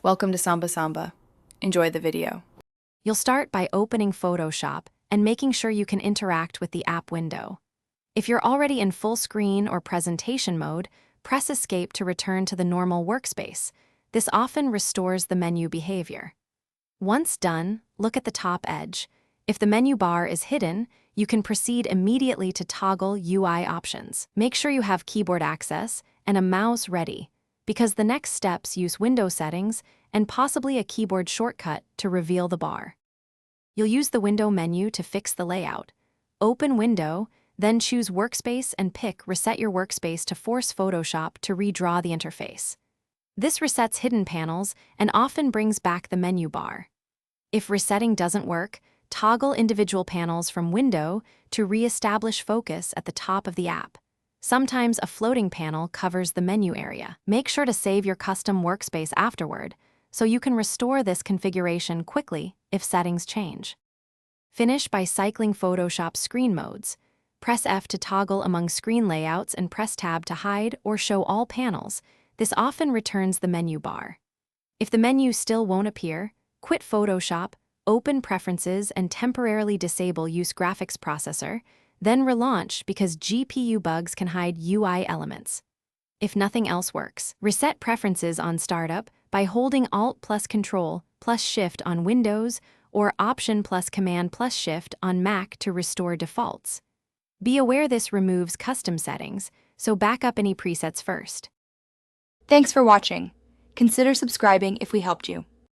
Welcome to Samba Samba. Enjoy the video. You'll start by opening Photoshop and making sure you can interact with the app window. If you're already in full screen or presentation mode, press Escape to return to the normal workspace. This often restores the menu behavior. Once done, look at the top edge. If the menu bar is hidden, you can proceed immediately to toggle UI options. Make sure you have keyboard access and a mouse ready, because the next steps use window settings and possibly a keyboard shortcut to reveal the bar. You'll use the window menu to fix the layout. Open Window, then choose Workspace and pick Reset Your Workspace to force Photoshop to redraw the interface. This resets hidden panels and often brings back the menu bar. If resetting doesn't work, toggle individual panels from Window to re-establish focus at the top of the app. Sometimes a floating panel covers the menu area. Make sure to save your custom workspace afterward, so you can restore this configuration quickly if settings change. Finish by cycling Photoshop screen modes. Press F to toggle among screen layouts and press Tab to hide or show all panels. This often returns the menu bar. If the menu still won't appear, quit Photoshop, open Preferences and temporarily disable Use Graphics Processor, then relaunch because GPU bugs can hide UI elements. If nothing else works, reset Preferences on startup by holding Alt plus Control plus Shift on Windows or Option plus Command plus Shift on Mac to restore defaults. Be aware this removes custom settings, so back up any presets first. Thanks for watching. Consider subscribing if we helped you.